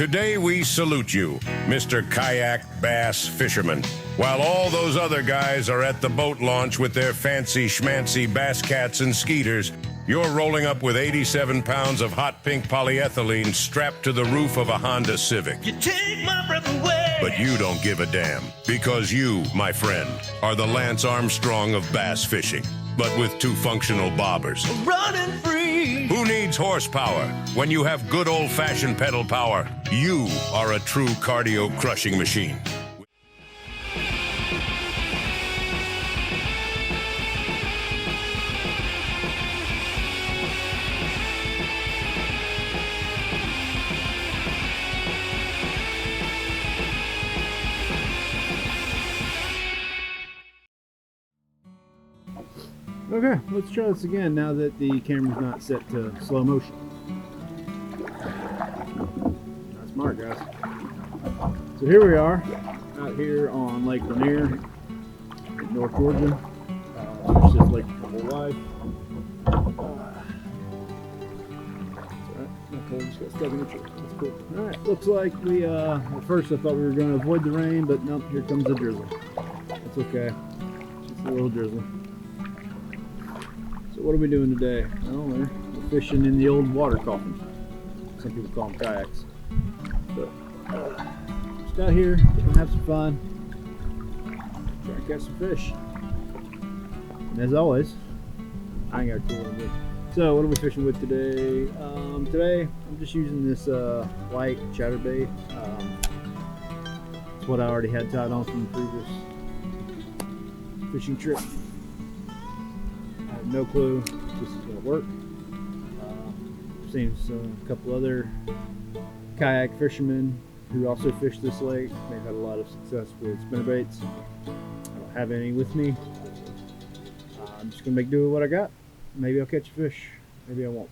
Today we salute you, Mr. Kayak Bass Fisherman. While all those other guys are at the boat launch with their fancy schmancy bass cats and skeeters, you're rolling up with 87 pounds of hot pink polyethylene strapped to the roof of a Honda Civic. You take my breath away. But you don't give a damn, because you, my friend, are the Lance Armstrong of bass fishing, but with two functional bobbers. Running free. Who needs horsepower when you have good old-fashioned pedal power? You are a true cardio-crushing machine. Okay, let's try this again now that the camera's not set to slow motion. Not smart, guys. So here we are, out here on Lake Lanier in North Georgia. Fished this lake my whole life. It's alright, my pole just got stuck in the tree. That's cool. Alright, looks like we, at first I thought we were going to avoid the rain, but nope, here comes the drizzle. That's okay, just a little drizzle. So what are we doing today? Well, we're fishing in the Old Water Coffin. Some people call them kayaks. But just out here, gonna have some fun. Try to catch some fish. And as always, I ain't got a clue what I'm doing. So what are we fishing with today? Today I'm just using this white chatterbait. It's what I already had tied on from the previous fishing trip. I have no clue if this is going to work. I've seen a couple other kayak fishermen who also fish this lake. They've had a lot of success with spinnerbaits. I don't have any with me. I'm just going to make do with what I got. Maybe I'll catch a fish. Maybe I won't.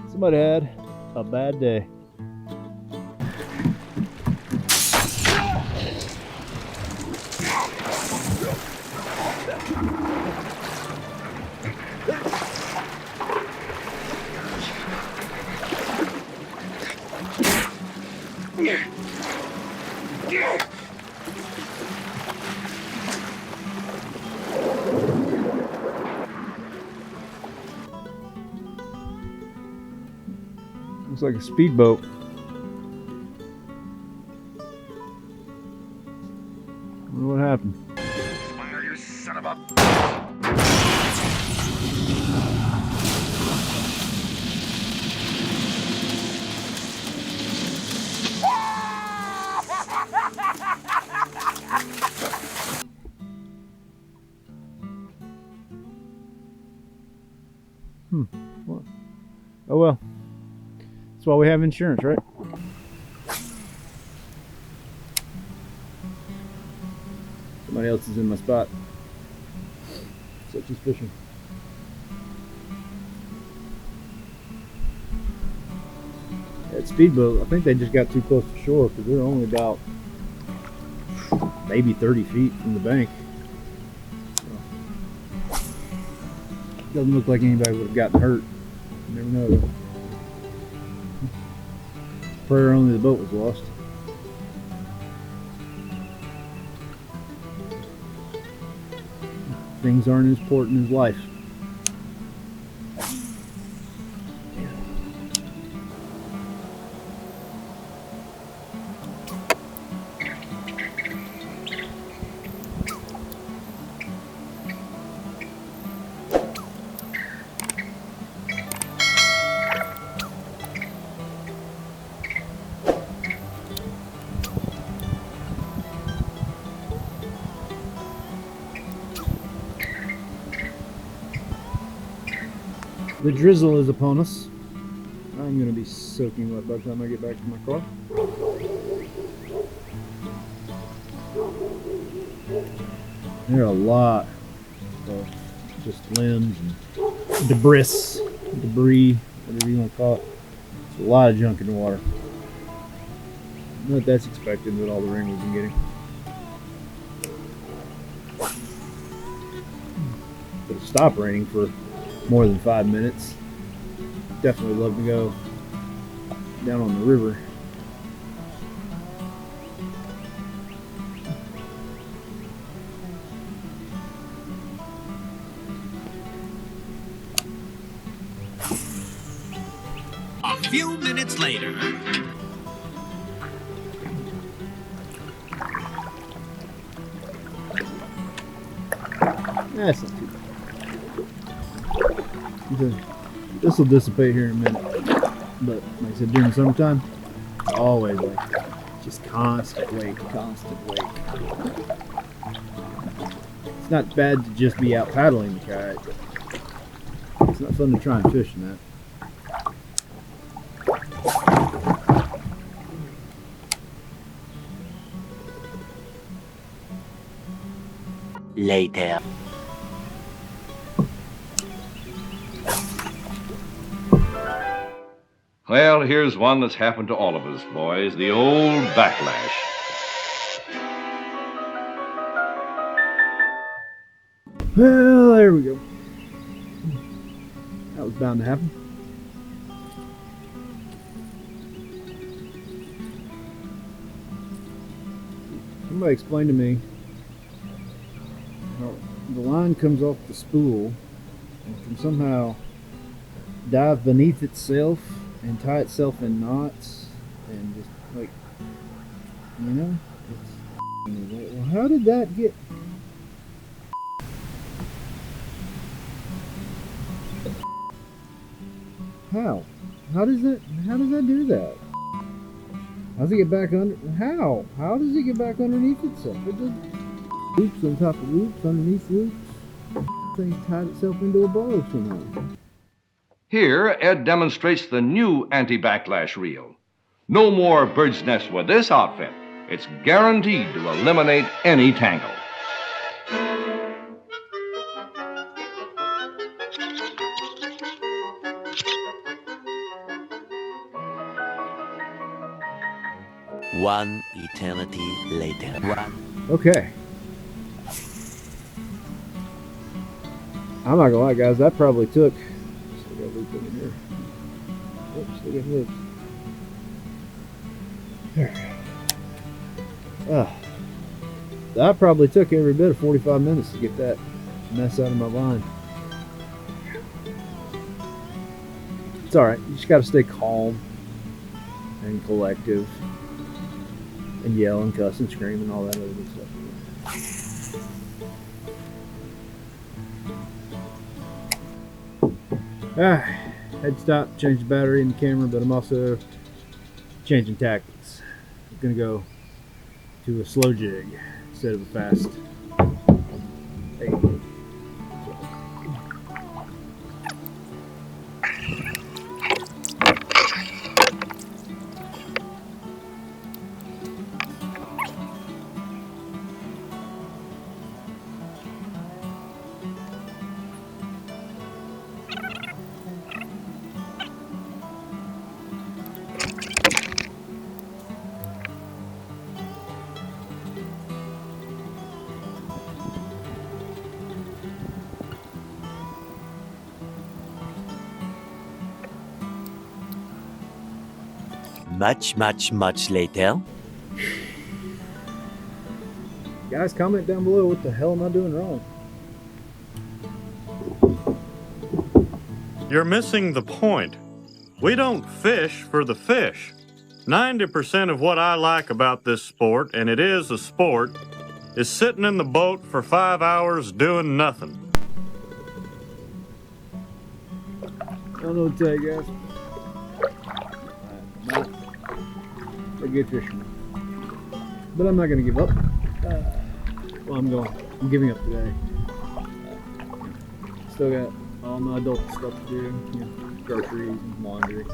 Somebody had a bad day. Looks like a speedboat. I wonder what happened. Fire, you son of a... What? Oh well. That's why we have insurance, right? Somebody else is in my spot. So she's fishing. That speedboat, I think they just got too close to shore because they're only about maybe 30 feet from the bank. So, doesn't look like anybody would have gotten hurt. You never know though. Prayer only the boat was lost. Things aren't as important as life. The drizzle is upon us. I'm gonna be soaking wet by the time I get back to my car. There are a lot of just limbs and debris, whatever you want to call it. There's a lot of junk in the water. Not that's expected with all the rain we've been getting. It'll stop raining for more than 5 minutes. Definitely love to go down on the river. A few minutes later. That's not too bad. This will dissipate here in a minute. But like I said, during the summertime, always like just constant wake. It's not bad to just be out paddling the kayak. It's not fun to try and fish in that. Later. Well, here's one that's happened to all of us, boys. The old backlash. Well, there we go. That was bound to happen. Somebody explain to me how the line comes off the spool and can somehow dive beneath itself and tie itself in knots and just like, you know, it's, well, how did that get? How does that do that? How does it get back under? How does it get back underneath itself? It does loops on top of loops, underneath loops. Thing tied itself into a bow somehow. Here, Ed demonstrates the new anti-backlash reel. No more bird's nest with this outfit. It's guaranteed to eliminate any tangle. One eternity later. Okay. I'm not gonna lie, guys. That probably took. Still got a loop in here. Oops, still got loops. There. That probably took every bit of 45 minutes to get that mess out of my line. It's all right. You just got to stay calm and collective, and yell and cuss and scream and all that other good stuff. Had to stop, change the battery in the camera, but I'm also changing tactics. I'm gonna go to a slow jig instead of a fast. Hey. Much later. Guys, comment down below what the hell am I doing wrong? You're missing the point. We don't fish for the fish. 90% of what I like about this sport, and it is a sport, is sitting in the boat for 5 hours doing nothing. I don't know what to tell you guys. I'm not a good fisherman, but I'm not going to give up. Well, I'm giving up today. Still got all my adult stuff to do, you know, groceries and laundry.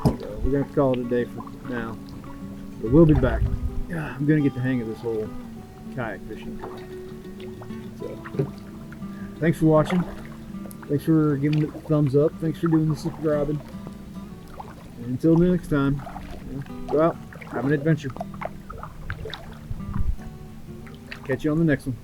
So we're gonna have to call it a day for now. But we'll be back. Yeah, I'm gonna get the hang of this whole kayak fishing thing. So thanks for watching. Thanks for giving it a thumbs up. Thanks for doing the subscribing. And until next time, you know, go out, have an adventure. Catch you on the next one.